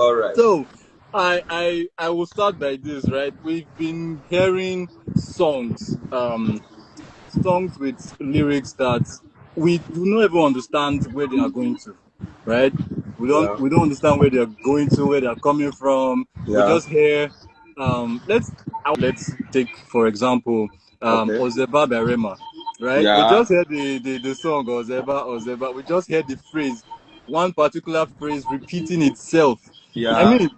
All right. So I will start by this, right? We've been hearing songs with lyrics that we do not even understand where they are going to, right? Yeah. We don't understand where they are going to, where they are coming from. We Yeah. just hear let's take for example Okay. Ozeba by Rema, right? We Yeah. just hear the song Ozeba Ozeba. We just hear the phrase, one particular phrase repeating itself. I Yeah. mean,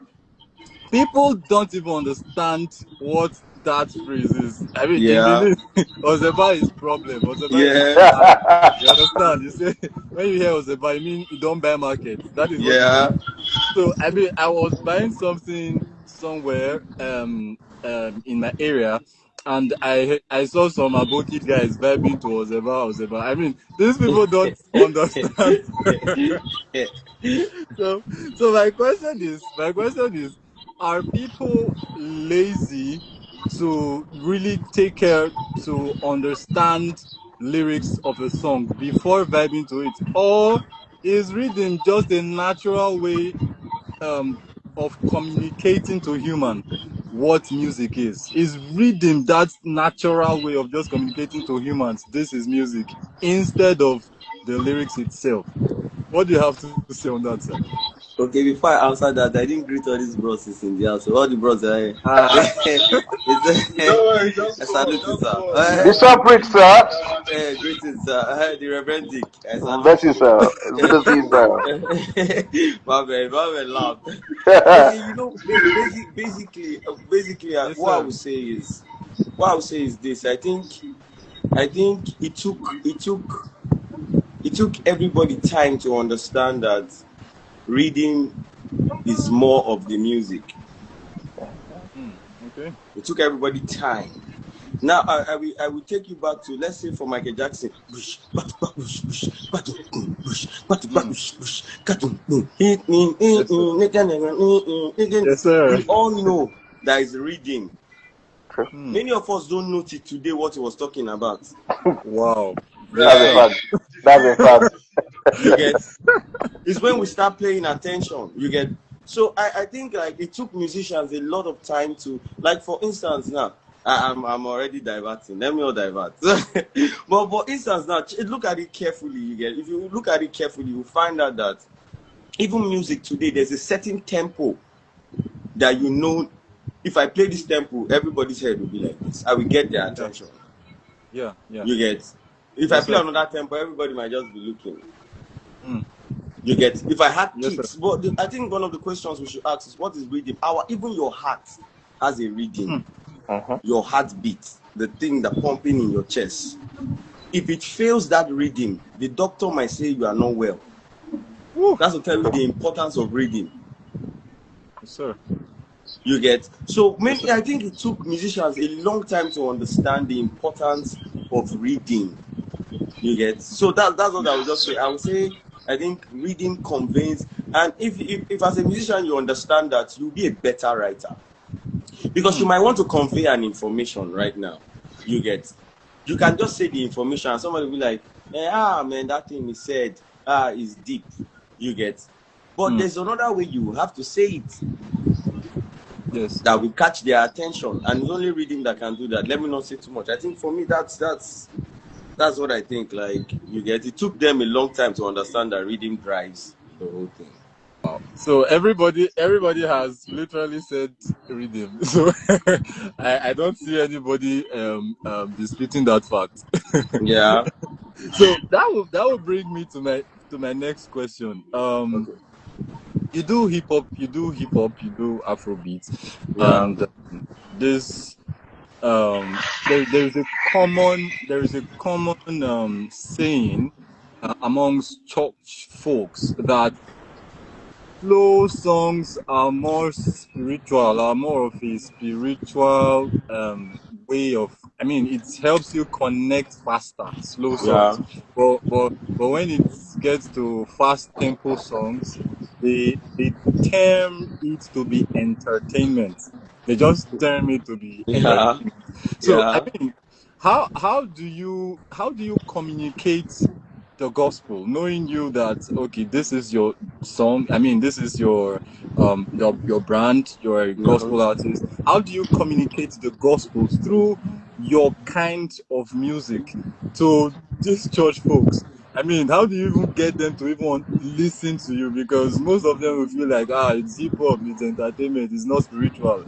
people don't even understand what that phrase is. I mean, in Yeah. Benin, Ozeba is problem. Ozeba is Yeah. bad. You understand? You say when you hear Ozeba, you mean you don't buy market. That is what it Yeah. means. So I mean, I was buying something somewhere in my area, and I saw some Aboki guys vibing to Ozeba Ozeba. I mean, these people don't understand. so my question is, are people lazy to really take care to understand lyrics of a song before vibing to it, or is rhythm just a natural way um of communicating to human what music is rhythm that natural way of just communicating to humans this is music instead of the lyrics itself? What do you have to say on that side? Okay, before I answer that, I didn't greet all these bros in the house. So all the bros are Ah, it's Don't worry, just I pause, salute you, just sir. pause. Bishopric, sir. Greetings, sir. The Reverend Dick. I salute Bless you, you. sir. It's good to see you, sir. My man laughed. Okay, Yes, you know, basically, yes what I sir. would say is, this. I think it took everybody time to understand that reading is more of the music. Okay. It took everybody time. Now I will take you back to, let's say, for Michael Jackson. Mm. Yes sir. Yes sir. We all know that is reading. Mm. Many of us don't know till today what he was talking about. Wow. Yes that's a sir. Right. fact. That's a fact. You get, it's when we start paying attention. You get, so I think like it took musicians a lot of time to, like, for instance now, I'm already diverting. Let me not divert. but for instance now, look at it carefully. You get, if you look at it carefully, you find out that even music today, there's a certain tempo that, you know, if I play this tempo, everybody's head will be like this. I will get their Yeah. attention. Yeah. You get, if I Yes play sir. another tempo, everybody might just be looking. Mm. You get, if I had Yes sir. kicks, but I think one of the questions we should ask is, what is rhythm? Even your heart has a rhythm. Mhm. Your heartbeat, the thing that pumping in your chest. If it fails that rhythm, the doctor might say you are not well. Woo. That's to tell you the importance of rhythm. Yes sir. You get, so Yes sir. I think it took musicians a long time to understand the importance of reading. You get, so that's what I would just say. I would say I think reading conveys, and if as a musician you understand that, you'll be a better writer, because you might want to convey an information right now. You get, you can just say the information and somebody will be like, man, that thing he said is deep. You get, but there's another way you have to say it Yes. that will catch their attention, and it's only reading that can do that. Let me not say too much. I think for me that's what I think. Like, you get, it took them a long time to understand that reading drives the whole thing. So everybody has literally said rhythm. So I don't see anybody disputing that fact. Yeah. So that will bring me to my next question. Okay. You do hip hop, you do Afrobeat, Yeah. and this there is a common saying amongst church folks that slow songs are more spiritual, are more of a spiritual way of. I mean, it helps you connect faster. Slow Yeah. songs, but when it gets to fast tempo songs, they term it to be entertainment. They just term it to be Yeah. entertainment. So I Yeah. mean, how do you communicate the gospel, knowing you that okay, this is your song. I mean, this is your brand. You're a gospel artist. How do you communicate the gospel through your kind of music to these church folks? I mean, how do you even get them to even listen to you? Because most of them will feel like, it's hip hop, it's entertainment, it's not spiritual.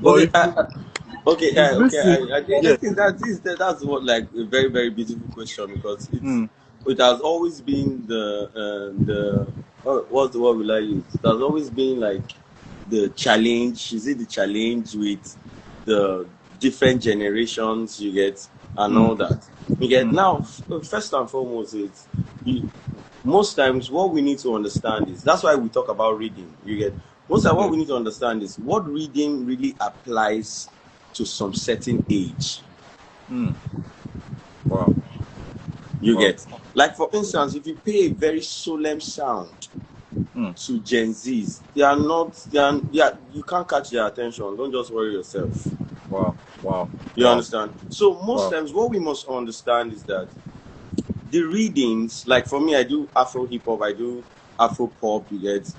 But Okay, if you okay, listen, I yeah, think that's what like a very very beautiful question, because mm, it has always been what's the word will I use? It has always been like the challenge. Is it the challenge with the different generations you get and all that? You get now. First and foremost, most times what we need to understand is, that's why we talk about reading. You get, most of what we need to understand is what reading really applies to some certain age. Wow. You get, like for instance, if you pay a very solemn sound to Gen Zs, you can't catch their attention. Don't just worry yourself. Wow. You understand? So most times what we must understand is that the readings, like for me, I do Afro hip hop, I do Afro pop. You get,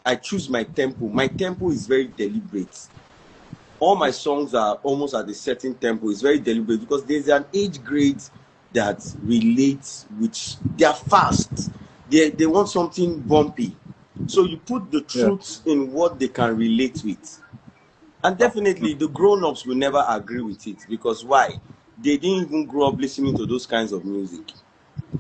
I choose my tempo. My tempo is very deliberate. All my songs are almost at a certain tempo. It's very deliberate because there's an age grade that relates, which they are fast. They want something bumpy. So you put the truth in what they can relate with. And definitely the grown-ups will never agree with it, because why? They didn't even grow up listening to those kinds of music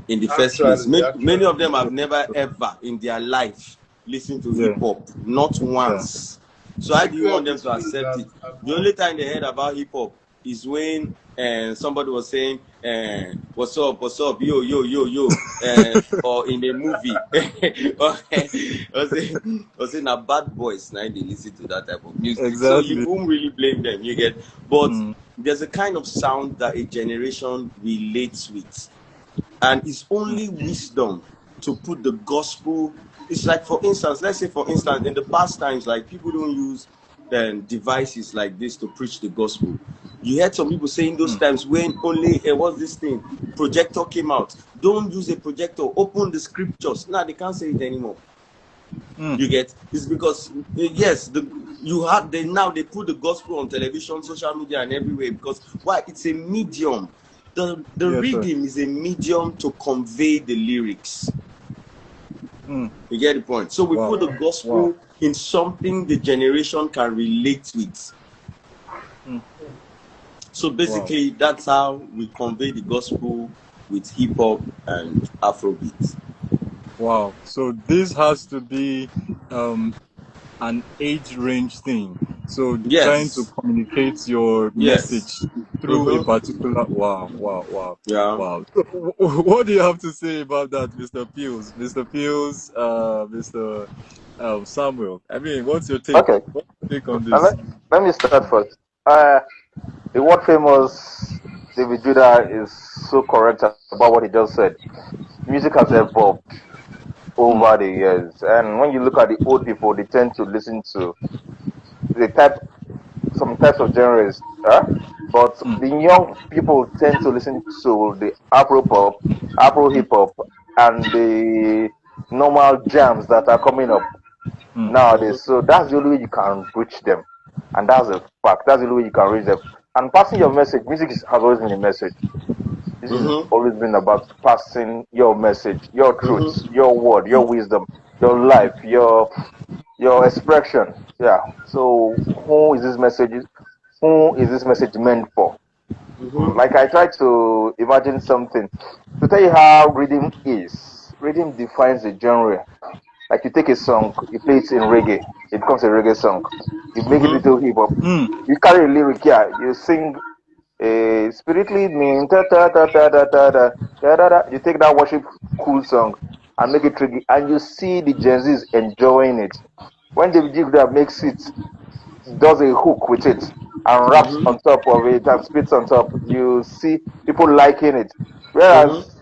in the first place. Many of them have never ever in their life listened to hip hop, not once. So how do you want them to accept it? The only time they heard about hip hop is when somebody was saying, what's up, yo, or in a movie, or saying a bad boys, now they listen to that type of music. Exactly. So you won't really blame them, you get. But there's a kind of sound that a generation relates with, and it's only wisdom to put the gospel. It's like, for instance, let's say for instance, in the past times, like people don't use devices like this to preach the gospel. You heard some people saying those times when only what's this thing, projector came out. Don't use a projector, open the scriptures. Now they can't say it anymore. You get, it's because yes, now they put the gospel on television, social media, and everywhere. Because why? It's a medium. The reading is a medium to convey the lyrics. You get the point? So we put the gospel in something the generation can relate with. So basically, that's how we convey the gospel with hip hop and Afrobeat. Wow. So this has to be an age range thing. So trying to communicate your message through a particular wow. Yeah. Wow. What do you have to say about that, Mr. Peels? Mr. Peels, Mr. Samuel. I mean, what's your take? Okay. What's your take on this? Let me start first. The world famous David Judah is so correct about what he just said. Music has evolved over the years, and when you look at the old people, they tend to listen to some types of genres, but the young people tend to listen to the Afro pop, Afro hip hop, and the normal jams that are coming up nowadays. So that's the only way you can reach them, and that's a fact. That's the only way you can reach them. And passing your message, music has always been a message. This has always been about passing your message, your truth, your word, your wisdom, your life, your expression. Yeah. So who is this message meant for? Like I try to imagine something to tell you how rhythm is. Rhythm defines a genre. Like you take a song, you play it in reggae, it becomes a reggae song. You make it into hip hop. You carry a lyric here, you sing a Spirit lead me, da da da da da da da da da da. You take that worship cool song and make it tricky, and you see the Gen Zs enjoying it. When David Judah makes it, does a hook with it and raps on top of it and spits on top, you see people liking it. Whereas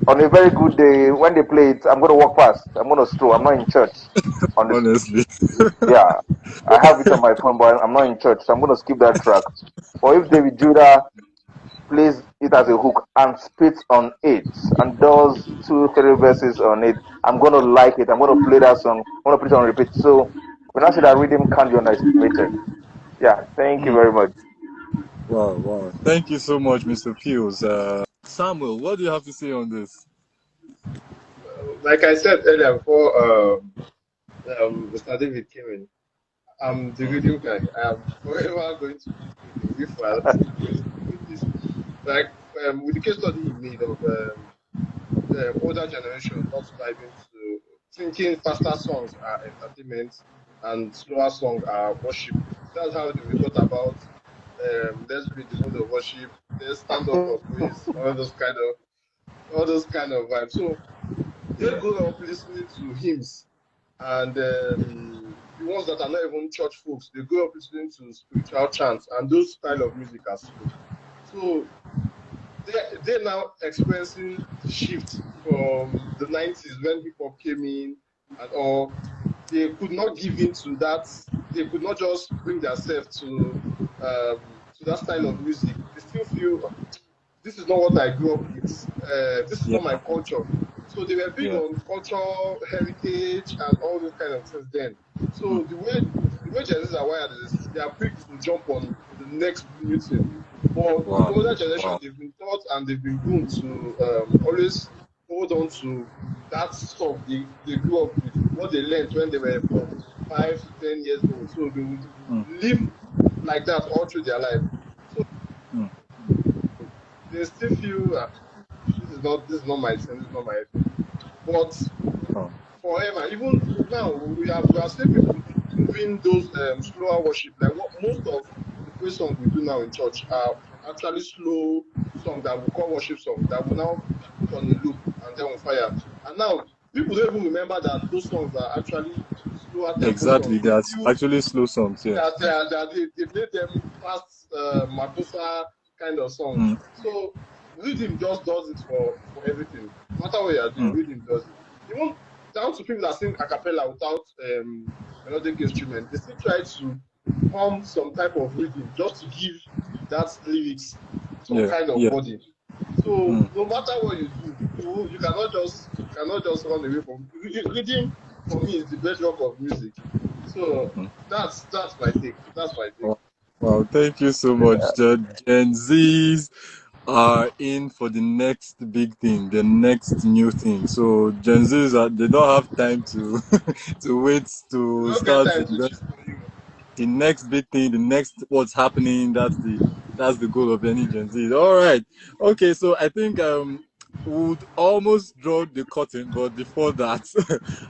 on a very good day, when they play it, I'm going to walk past. I'm going to stroll. I'm not in church. Honestly. Yeah. I have it on my phone, but I'm not in church, so I'm going to skip that track. Or if David Judah plays it as a hook and spits on it and does 2, 3 verses on it, I'm gonna like it. I'm gonna play that song. I'm gonna put it on repeat. So when I say that rhythm can't be underestimated. Yeah, thank you very much. Wow, wow. Thank you so much, Mr. Pius. Samuel, what do you have to say on this? Like I said earlier before Mr. David came in, I'm the rhythm guy. I'm forever going to be rhythm. If I have to do this, like with the case study he made of the older generation not vibing to thinking faster songs are entertainment and slower songs are worship. That's how they thought about let's be the mode of worship, let's stand up for praise, all those kind of vibes. So they grow up listening to hymns and the ones that are not even church folks, they grow up listening to spiritual chants and those style of music are slow. So they're now experiencing the shift from the 90s when hip hop came in and all. They could not give in to that. They could not just bring themselves to that style of music. They still feel this is not what I grew up with. This is Yeah, not my culture. So they were big yeah, on cultural heritage and all those kind of things then. So the way Gen Zs are wired is they are quick to jump on the next new thing. But the wow, older generation, wow. they've been taught and they've been groomed to always hold on to that stuff they grew up with, what they learned when they were from 5 to 10 years old. So they would Mm, live like that all through their life. So mm, they still feel this is not my thing, this is not my thing. But oh, forever, even now, we are still people doing those slower worship. Like what most of the praise songs we do now in church are actually slow songs that we call worship songs that will now put on a loop and then on fire. And now people don't even remember that those songs are actually slower tempo songs. exactly. They That's feel actually slow songs. Yeah. they made them fast Matosa kind of songs. Mm, So rhythm just does it for everything. No matter what you are doing, mm, rhythm does it. Even down to people that sing a cappella without melodic instrument, they still try to form some type of rhythm just to give that lyrics some yeah, kind of yeah. body. So Mm, no matter what you do, you cannot just run away from rhythm. For me, is the bedrock of music. So mm. that's my take. That's my take. Wow, wow, thank you so much. The Gen Zs are in for the next big thing, the next new thing. So Gen Zs they don't have time to to wait You to don't get start time to chill for you. the next big thing, the next what's happening. That's the goal of any Gen Z. All right, okay. So I think would almost draw the curtain, but before that,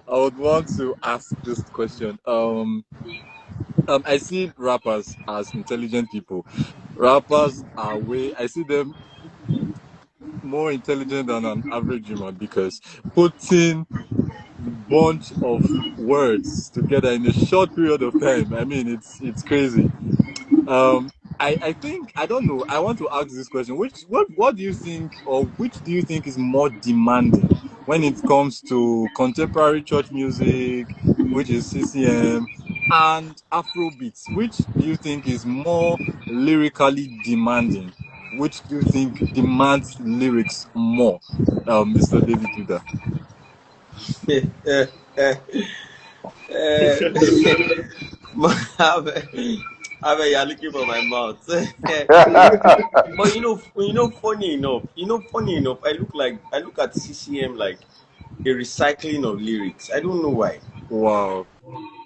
I would want to ask this question. I see rappers as intelligent people. Rappers are way. I see them more intelligent than an average human because putting the bunch of words together in a short period of time. I mean, it's crazy. Um, I think I don't know. I want to ask this question: what do you think, or which do you think is more demanding when it comes to contemporary church music, which is CCM, and Afrobeats? Which do you think is more lyrically demanding? Which do you think demands lyrics more, Mr. David Judah? Have you're looking for my mouth. But funny enough, I look at CCM like a recycling of lyrics. I don't know why. Wow,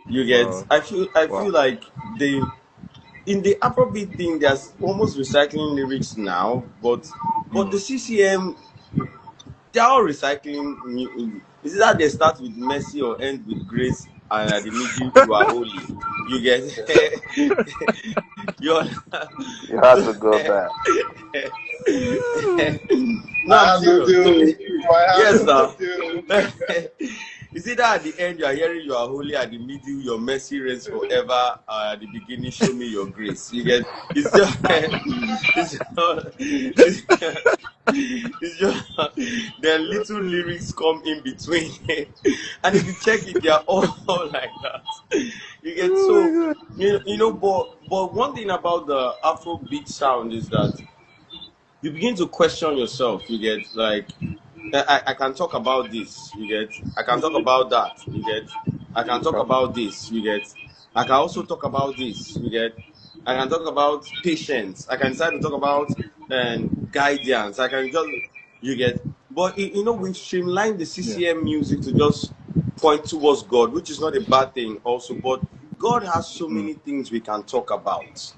You get? wow, I feel wow. like they in the Afrobeat thing, there's almost recycling lyrics now, but the Mm. CCM, they're all recycling. Is it that they start with mercy or end with grace, and at the middle you are holy? You get? You're You had so, to go there. no, I'm I have to serious. do. I have Yes, to now. do. You see that at the end you are hearing you are holy, at the middle your mercy reigns forever, at the beginning show me your grace. You get? It's just it's just, it's just then little lyrics come in between, and if you check it, they are all like that. You get? Oh So my God. but one thing about the Afrobeat sound is that you begin to question yourself. You get like, I can talk about this. You get, I can talk about that. You get, I can talk about this. You get, I can also talk about this. You get, I can talk about patience. I can decide to talk about guidance. I can just, you get, but you know, we've streamlined the CCM music to just point towards God, which is not a bad thing also, but God has so many things we can talk about.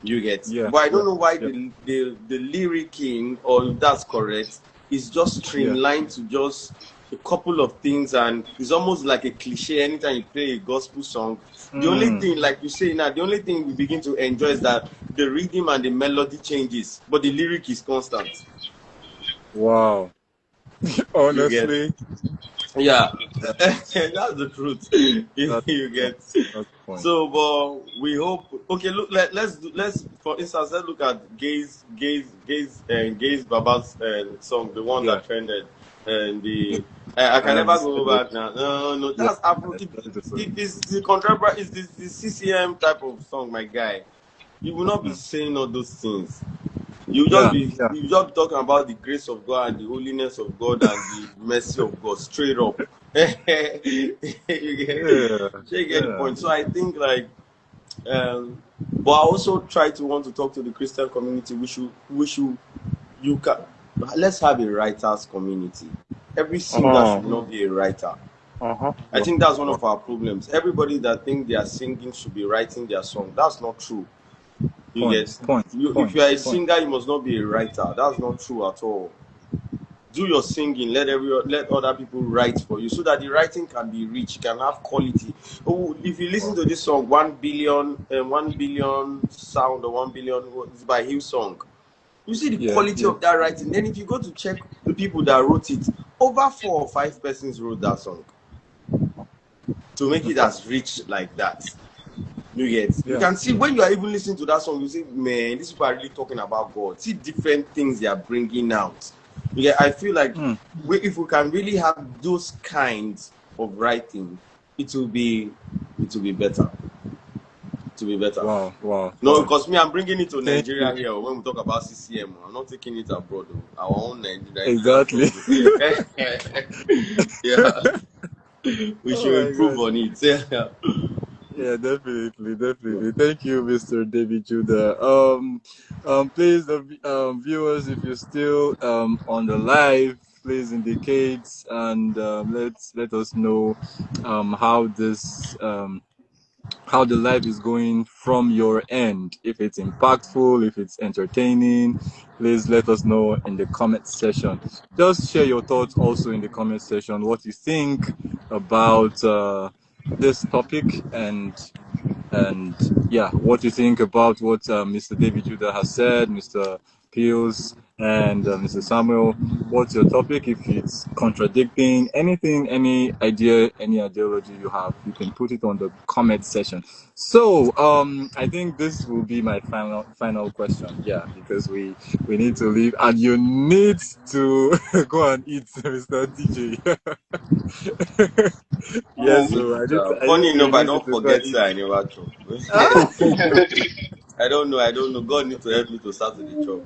You get, but I don't know why the lyricing, or if that's correct, is just streamlined to just a couple of things, and it's almost like a cliche. Anytime you play a gospel song, the only thing, like you say now, the only thing we begin to enjoy is that the rhythm and the melody changes, but the lyric is constant. Wow. Honestly. Yeah, that's the truth. You get. So, but we hope. Okay, look. Let's for instance, let's look at Gaze Baba's song, the one that trended, and the I can never go back now. No, that's Afro. It is the contemporary. Is this the CCM type of song, my guy? You will not be saying all those things. You just you just talking about the grace of God and the holiness of God and the mercy of God straight up. You get the point. So I think like, but I also try to want to talk to the Christian community. Let's have a writers community. Every singer should not be a writer. I think that's one of our problems. Everybody that think they are singing should be writing their song. That's not true. If you are a singer, you must not be a writer. That's not true at all. Do your singing. Let other people write for you, so that the writing can be rich, can have quality. Oh, if you listen to this song, 1 billion sound, or 1 billion is by Hillsong. You see the quality of that writing. Then if you go to check the people that wrote it, over 4 or 5 persons wrote that song to make it as rich like that. You get. You can see when you are even listening to that song, you say, man, these people are really talking about God. See different things they are bringing out. Yeah, I feel like if we can really have those kinds of writing, it will be better. It will be better. Wow. No, because me, I'm bringing it to Nigeria here. When we talk about CCM, I'm not taking it abroad. Our own Nigeria. Exactly. Yeah. We should improve on it. Yeah, definitely. Thank you, Mr. David Judah. Please, the viewers, if you're still on the live, please indicate and let us know how the live is going from your end. If it's impactful, if it's entertaining, please let us know in the comment section. Just share your thoughts also in the comment section, what you think about this topic, and what you think about what Mr. David Judah has said, Mr. Pius and Mr. Samuel. What's your topic? If it's contradicting anything, any idea, any ideology you have, you can put it on the comment section. So I think this will be my final question. Yeah, because we need to leave and you need to go and eat, Mr. DJ. Yes, so funny enough, I don't forget that I never chop. I don't know. God needs to help me to start with the chop.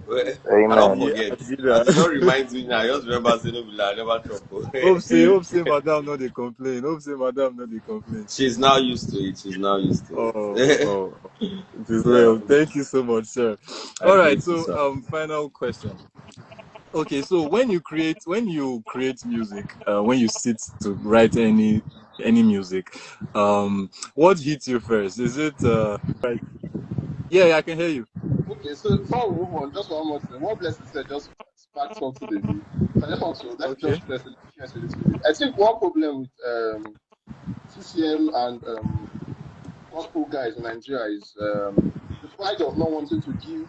I don't forget. As it don't remind me now, I just remember saying, I never chop. Hope say madam not they complain. She's now used to it. Oh. It is well. Thank you so much, sir. All right, so final question. Okay, so when you create music, when you sit to write any music, what hits you first? Is it right? Yeah, I can hear you. Okay, so before we move on, just one more thing. What Blessing said just sparked something in me. So I just want to just press a little bit. I think one problem with CCM and gospel guys in Nigeria is the pride of not wanting to give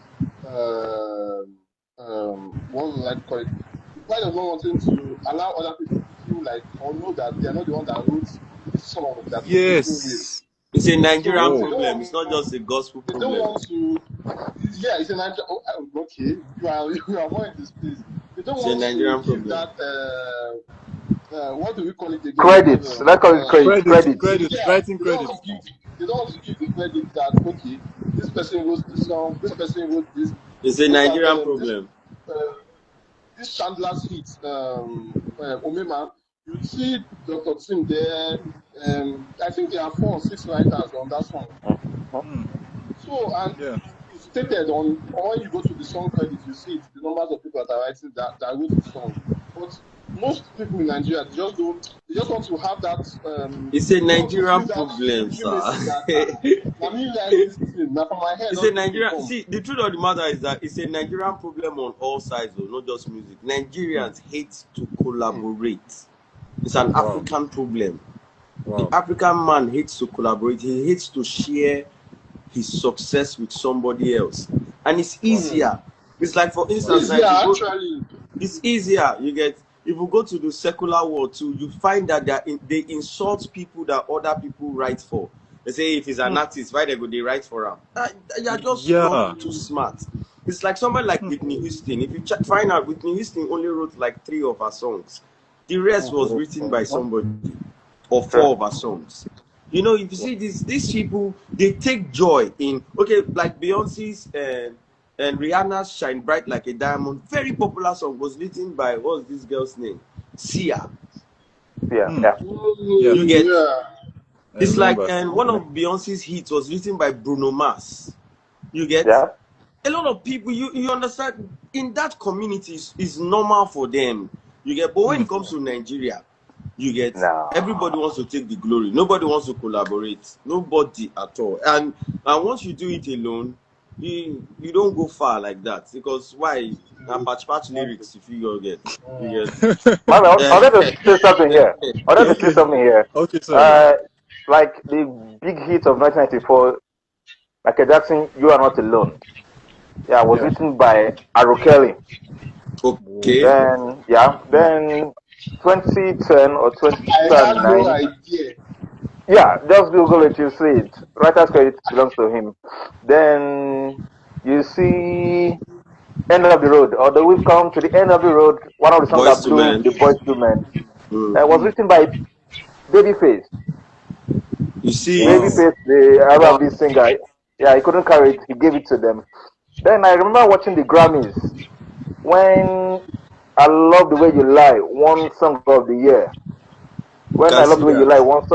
what would I call it? The pride of not wanting to allow other people to feel like or know that they are not the one that wrote this song that yes. It's a Nigerian problem. It's not just a gospel problem. They don't want to. Yeah, it's a Nigerian. Oh, okay, you are more in this place. They don't want to give that. What do we call it again? Credits. Let's call it credits. Yeah, writing credits. They don't want to give the credit that okay, this person wrote this song, this person wrote this. It's a Nigerian problem. this Chandler's hit, Omema, you see Dr. Tim there. I think there are 4 or 6 writers on that song. So, and it's stated on when you go to the song credits, you see it, the numbers of people that are writing that wrote the song. But most people in Nigeria, they just want to have that. It's a Nigerian problem, sir. It's a Nigerian. See, the truth of the matter is that it's a Nigerian problem on all sides, though, not just music. Nigerians hate to collaborate. It's an African problem. The African man hates to collaborate. He hates to share his success with somebody else, and it's easier. It's like, for instance, it's easier. You get, if you go to the secular world too, you find that they insult people that other people write for. They say if he's an artist, why they write for him? You're just not too smart. It's like somebody like Whitney Houston. If you find out, Whitney Houston only wrote like 3 of her songs. The rest was written by somebody, or 4 of her songs. You know, if you see these people, they take joy in, okay, like Beyonce's and Rihanna's Shine Bright Like a Diamond, very popular song, was written by, what's this girl's name? Sia. You get, it's like, and one of Beyonce's hits was written by Bruno Mars. You get, a lot of people, you understand, in that community is normal for them. You get, but when it comes to Nigeria, you get, everybody wants to take the glory. Nobody wants to collaborate. Nobody at all. And once you do it alone, you don't go far like that. Because why? Patch lyrics, if you get. Man, I wanted to say something here. Okay, sir. Like the big hit of 1994, like Jackson, You Are Not Alone. Yeah, was written by Aro Kelly. Okay. Then 2010 or 2009. I had no idea. Yeah, just Google it, you see it. Writer's credit belongs to him. Then you see End of the Road, or We've Come to the End of the Road, one of the songs that blew the Boyz II Men. It was written by Babyface. You see, Babyface, the R&B singer. Yeah, he couldn't carry it, he gave it to them. Then I remember watching the Grammys when I Love the Way You Lie, one song of the year. When I Love the Way You Lie, one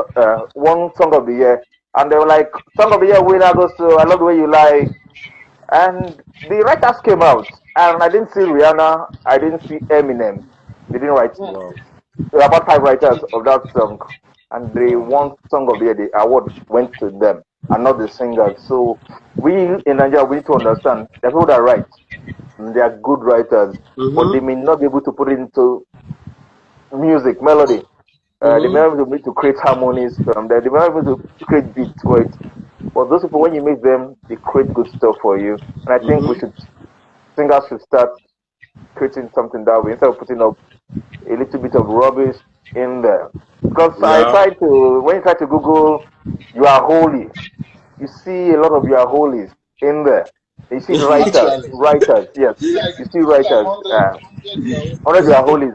song of the year. And they were like, song of the year winner goes to I Love the Way You Lie. And the writers came out, and I didn't see Rihanna, I didn't see Eminem. They didn't write. There were about 5 writers of that song, and the one song of the year, the award went to them, and not the singers. So we in Nigeria, we need to understand the people that write, they are good writers, but they may not be able to put it into music, melody. They may not be able to create harmonies from there. They may not be able to create beats for it. But those people, when you make them, they create good stuff for you. And I think singers should start creating something that way instead of putting up a little bit of rubbish in there. Because when you try to Google You Are Holy, you see a lot of You Are Holies in there. You see writers, yes. You see writers. 100 You Are Holies.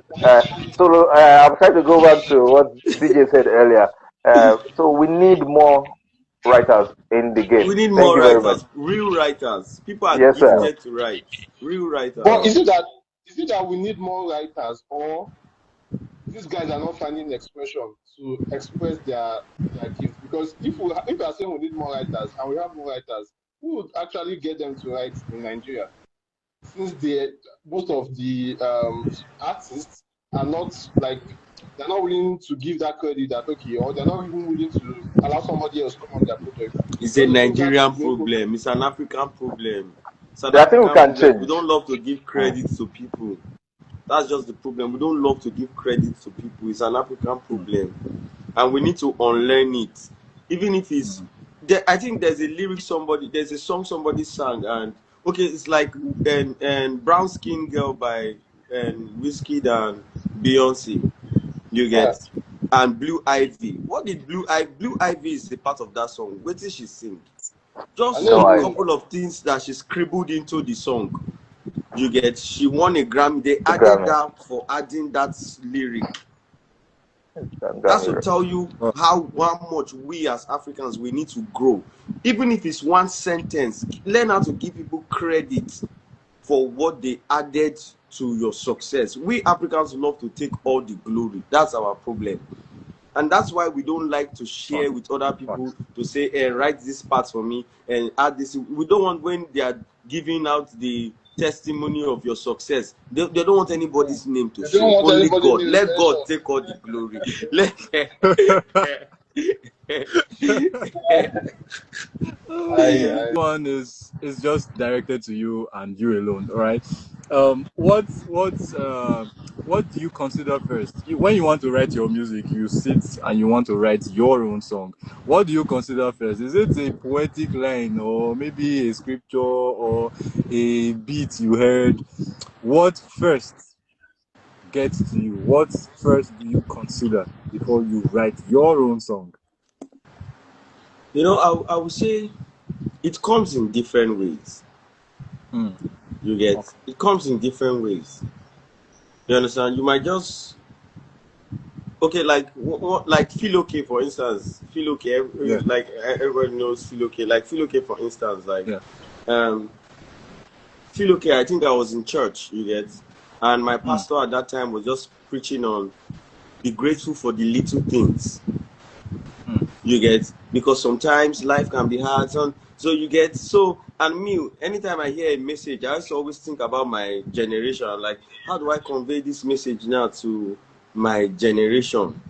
So I'm trying to go back to what DJ said earlier. So we need more writers in the game. We need more writers, real writers. People are gifted to write. Real writers. But is it that we need more writers, or these guys are not finding expression to express their gift? Because if we are saying we need more writers and we have more writers, who would actually get them to write in Nigeria? Since most of the artists are not like, they're not willing to give that credit that or they're not even willing to allow somebody else to come on their project. It's a Nigerian problem. It's an African problem. I think we can change. We don't love to give credit to people. That's just the problem. We don't love to give credit to people. It's an African problem, and we need to unlearn it. Even if it's, I think there's a song somebody sang, and okay, it's like and Brown Skin Girl by Wizkid and Beyonce. You get, and Blue Ivy. What did Blue Ivy is a part of that song. What did she sing? Just a couple of things that she scribbled into the song. You get, she won a Grammy. They added that for adding that lyric. That's to tell you how much we as Africans, we need to grow. Even if it's one sentence, learn how to give people credit for what they added to your success. We Africans love to take all the glory. That's our problem. And that's why we don't like to share with other people to say, write this part for me and add this. We don't want, when they are giving out the testimony of your success, they don't want anybody's name to show. Only God. Let God take all the glory. One is just directed to you and you alone. All right. What do you consider first? When you want to write your music, you sit and you want to write your own song. What do you consider first? Is it a poetic line, or maybe a scripture, or a beat you heard? What first gets to you? What first do you consider before you write your own song? You know, I would say it comes in different ways. You get, it comes in different ways. You understand? You might just, okay, like like Feel Okay, for instance. Feel Okay, like everybody knows Feel Okay. Like Feel Okay, for instance, like Feel Okay. I think I was in church, you get, and my pastor at that time was just preaching on be grateful for the little things. You get, because sometimes life can be hard. So you get, so, and me, anytime I hear a message, I always think about my generation. Like, how do I convey this message now to my generation?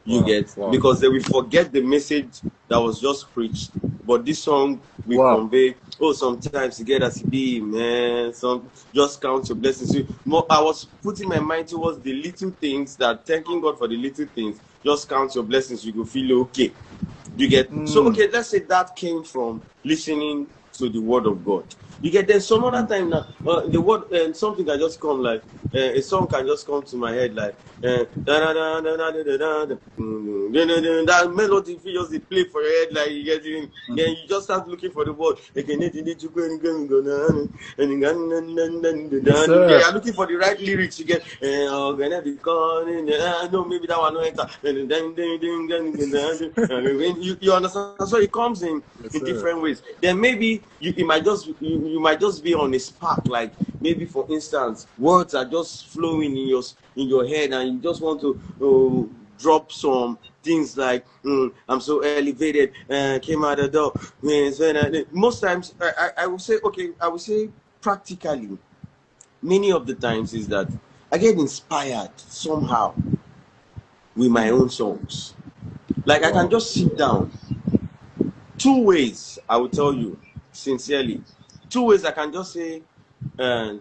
You get, because they will forget the message that was just preached. But this song will convey, sometimes you get as it be, man. Some just count your blessings. I was putting my mind towards the little things, that thanking God for the little things. Just count your blessings, you go feel okay. You get, so okay, let's say that came from listening to the word of God. You get, then some other time now, the word and something can just come, like a song can just come to my head, like that melody feels just play for your head, like you get it, then you just start looking for the word. You're looking for the right lyrics. You get, no, maybe that one no enter. You understand? So it comes in different ways. Then maybe you might just be on a spark, like maybe for instance words are just flowing in your head and you just want to drop some things like I'm so elevated, came out the door. Most times I would say, okay, I would say practically many of the times is that I get inspired somehow with my own songs. Like I can just sit down. Two ways I will tell you sincerely. Two ways I can just say a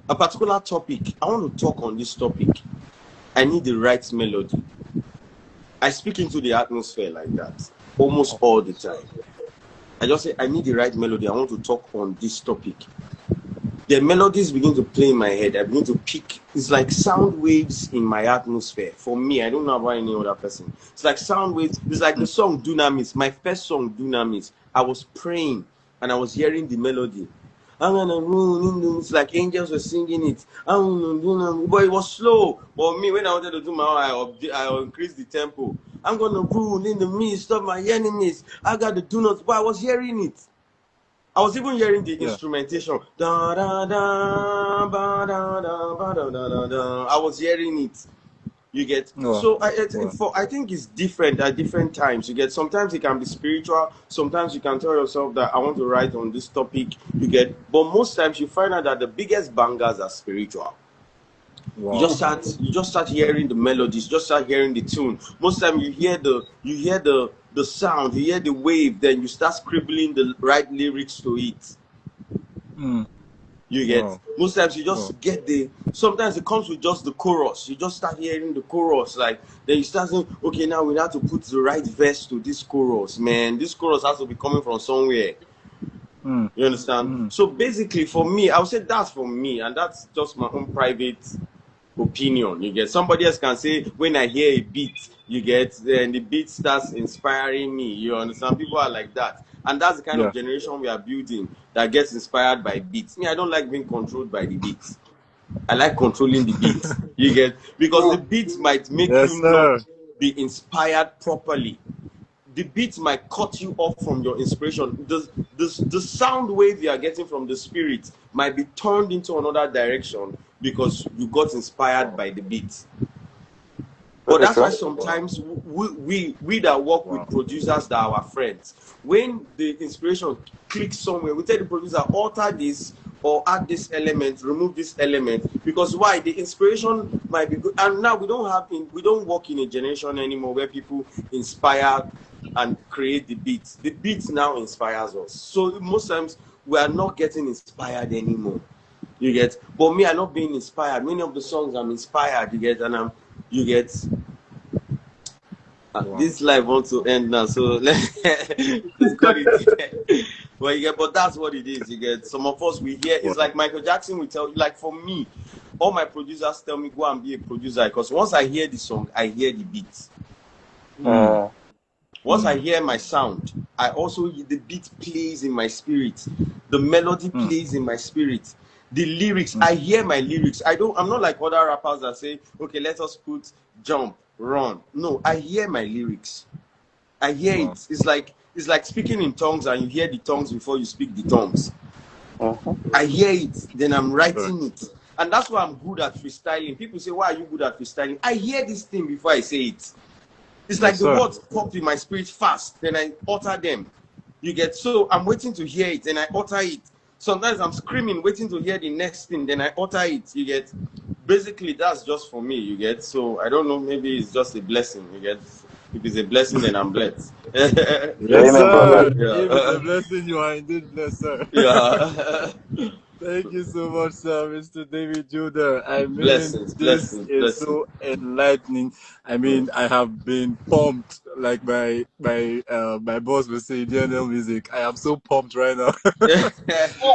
particular topic. I want to talk on this topic. I need the right melody. I speak into the atmosphere like that almost all the time. I just say I need the right melody. I want to talk on this topic. The melodies begin to play in my head. I begin to pick. It's like sound waves in my atmosphere. For me, I don't know about any other person. It's like sound waves. It's like the song Dunamis. My first song Dunamis. I was praying and I was hearing the melody. It's like angels were singing it. But it was slow. But me, when I wanted to do my own, I increased the tempo. I'm gonna rule in the midst of my enemies. I got the do not, but I was hearing it. I was even hearing the instrumentation. Da, da, da, ba, da, da, ba, da, da, da, da. I was hearing it. You get, so I think it's different at different times. You get, sometimes it can be spiritual, sometimes you can tell yourself that I want to write on this topic. You get, but most times you find out that the biggest bangers are spiritual. You just start hearing the melodies, you just start hearing the tune. Most time you hear the sound, you hear the wave, then you start scribbling the right lyrics to it. You get, most times you just get sometimes it comes with just the chorus. You just start hearing the chorus, like then you start saying, okay, now we have to put the right verse to this chorus. Man, this chorus has to be coming from somewhere. You understand? So basically for me, I would say that's for me, and that's just my own private opinion. You get, somebody else can say when I hear a beat, you get, then the beat starts inspiring me. You understand? People are like that. And that's the kind of generation we are building that gets inspired by beats. Me, I don't like being controlled by the beats. I like controlling the beats. You get, because the beats might make you not be inspired properly. The beats might cut you off from your inspiration. the sound wave you are getting from the spirit might be turned into another direction because you got inspired by the beat. But that's why sometimes we that work with producers that are our friends, when the inspiration clicks somewhere, we tell the producer, alter this or add this element, remove this element, because why? The inspiration might be good. And now we don't work in a generation anymore where people inspire and create the beats. The beats now inspires us. So most times we are not getting inspired anymore. You get? But me, I'm not being inspired. Many of the songs I'm inspired, you get, and you get. This live wants to end now, so let's cut it. But that's what it is. You get, some of us, we hear, it's like Michael Jackson will tell you, like for me, all my producers tell me go and be a producer, because once I hear the song, I hear the beats. Once I hear my sound, I also the beat plays in my spirit, the melody plays in my spirit, the lyrics, I hear my lyrics. I'm not like other rappers that say, okay, let us put jump, run. No, I hear my lyrics. I hear it. It's like speaking in tongues, and you hear the tongues before you speak the tongues. I hear it, then I'm writing it. And that's why I'm good at freestyling. People say, why are you good at freestyling? I hear this thing before I say it. It's like the words pop in my spirit fast, then I utter them. You get? So I'm waiting to hear it, and I utter it. Sometimes I'm screaming, waiting to hear the next thing, then I utter it. You get? Basically, that's just for me. You get? So I don't know. Maybe it's just a blessing. You get? If it's a blessing, then I'm blessed. Yes, sir. If it's a blessing, you are indeed blessed, sir. Yeah. Thank you so much, sir, Mr. David Judah. I mean, blessings. So enlightening. I mean, I have been pumped, like my boss will say, DNL Music. I am so pumped right now. I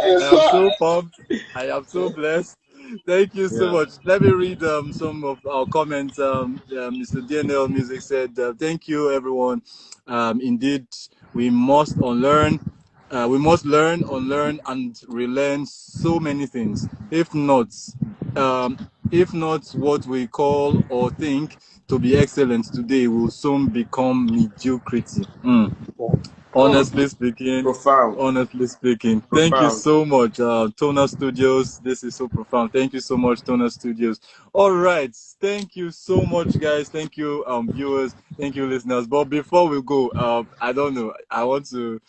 am so pumped. I am so blessed. Thank you so much. Let me read some of our comments. Mr. DNL Music said, thank you, everyone. Indeed, we must unlearn. We must learn, unlearn, and relearn so many things. If not what we call or think to be excellence today will soon become mediocrity. Honestly speaking, profound. Thank you so much, Toner Studios. This is so profound. Thank you so much, Toner Studios. All right, thank you so much, guys. Thank you, viewers. Thank you, listeners. But before we go, I don't know. I want to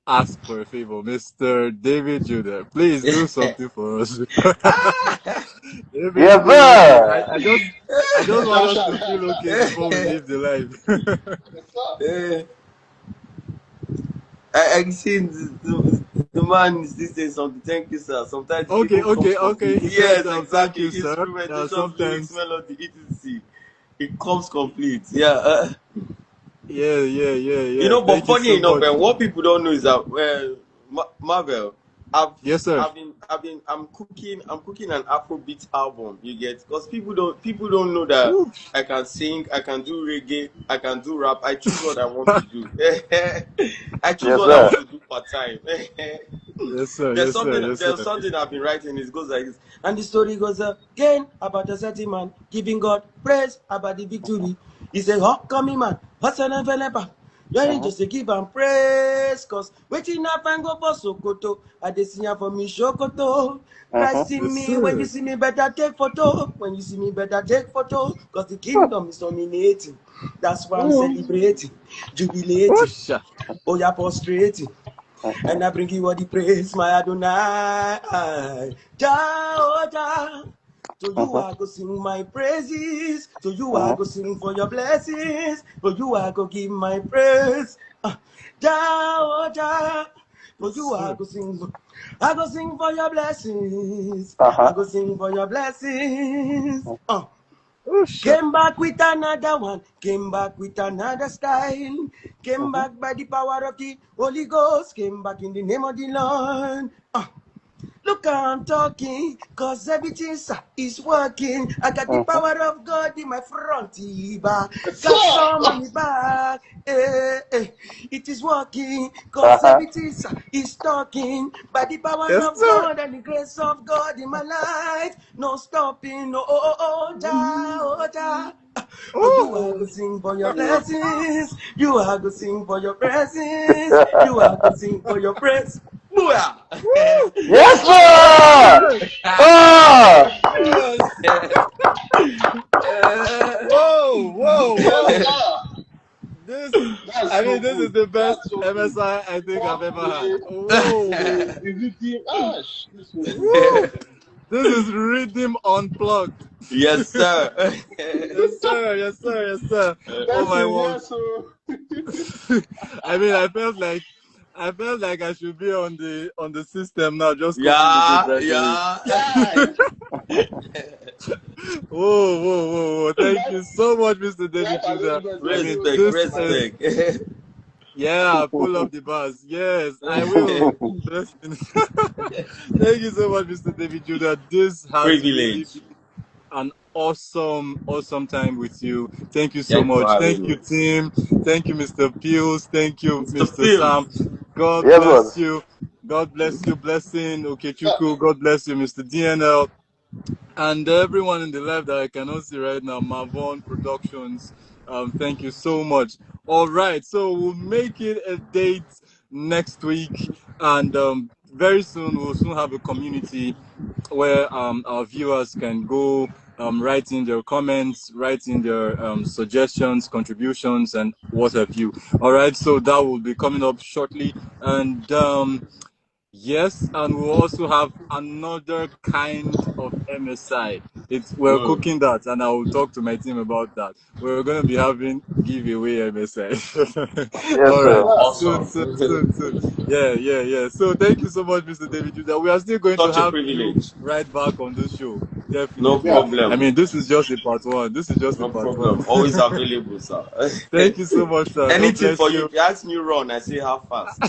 ask for a favor, Mr. David Judah. Please do something for us. Yes, sir. I just want us to feel okay before we leave the live. I see the man is this saying something. Thank you, sir. Sometimes okay. Yes, exactly. Thank you, sir. Instrumentation, Sometimes melody, etc. It comes complete. Yeah. Yeah. You know, but funny enough, what people don't know is that Marvel, yes, sir. I'm cooking an Afrobeat album. You get? Because people don't know that I can sing, I can do reggae, I can do rap. I choose what I want to do. I choose what I want to do part time. Yes, sir. There's something I've been writing. It goes like this, and the story goes again about a certain man giving God praise about the victory. He said, "Oh, come man, what's an envelope? You need just to give and praise, cause waiting up and go for Sokoto. I dey see for me Shokoto. Christ in me, when you see me better take photo. When you see me better take photo, cause the kingdom is dominating. That's why I'm celebrating, jubilating, yeah, prostrating. And I bring you all the praise, my Adonai. Jah. To you I go sing my praises. To you I go sing for your blessings. For you I go give my praise. Jah. For you I go sing. I go sing for your blessings. I go sing for your blessings. Came back with another one. Came back with another style. Came back by the power of the Holy Ghost. Came back in the name of the Lord. Look, I'm talking, cause everything is working. I got the power of God in my front, got some on the back. It is working, cause everything is talking. By the power Yes, of sir. God and the grace of God in my life, no stopping, ja. Oh, you are Ooh. to sing for your blessings. You are to sing for your blessings. You are to sing for your praise. Booyah! Woo. Yes, sir. Yes, Ah. yes. Uh, Whoa, whoa, Yes, whoa. sir. This, That's I so mean, this is good. the best That's so good. MSI I think I've What ever had. the Whoa. rhythm? This was good. Woo. This is Rhythm Unplugged. yes, sir. Yes, sir. Yes, sir. Yes, sir. Oh That's my it. word. Yes, so. I mean, I felt like I should be on the system now, just copying the beat yeah, right away. yeah. Guy, Whoa, whoa, whoa, whoa! Thank that, you so much, Mr. David that Judah. arrangement I was mean, so Respect, this just my is own. respect. yeah, pull up the bars. Yes, I will. Listen. Thank you so much, Mr. David Judah. This has really Privilege. been an awesome time with you. Thank you so Thanks for much. having Thank me. you, team. Thank you, Mr. Pills. Thank you, Mr. Mr. Sam. Fields. God Yes, Lord. bless you. God bless you. Blessing. Okay, Chuku. God bless you, Mr. DNL. And everyone in the live that I cannot see right now, Mavon Productions. Thank you so much. All right, so we'll make it a date next week, and very soon we'll soon have a community where our viewers can go write in their comments, write in their suggestions, contributions, and what have you. All right, so that will be coming up shortly, and yes, and we'll also have another kind of MSI. We're Mm. cooking that, and I will talk to my team about that. We're going to be having giveaway MSI. Yes, All right, sir. soon, Awesome. soon, soon, soon. Yeah, yeah, yeah. So thank you so much, Mr. David Judah. We are still going to Such a have you privilege. right back on this show, No definitely. Yeah. I problem. mean, this is just a part one. This is just a No part one. problem. Always available, sir. Thank you so much, sir. God Anything bless for you. you. If you ask me run, I say how fast.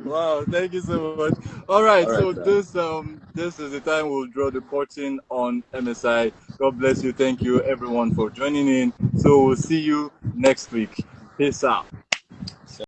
Wow, thank you so much. All right, All right, so sir. this is the time we'll draw the curtain on MSI. God bless you. Thank you everyone for joining in. So we'll see you next week. Peace out.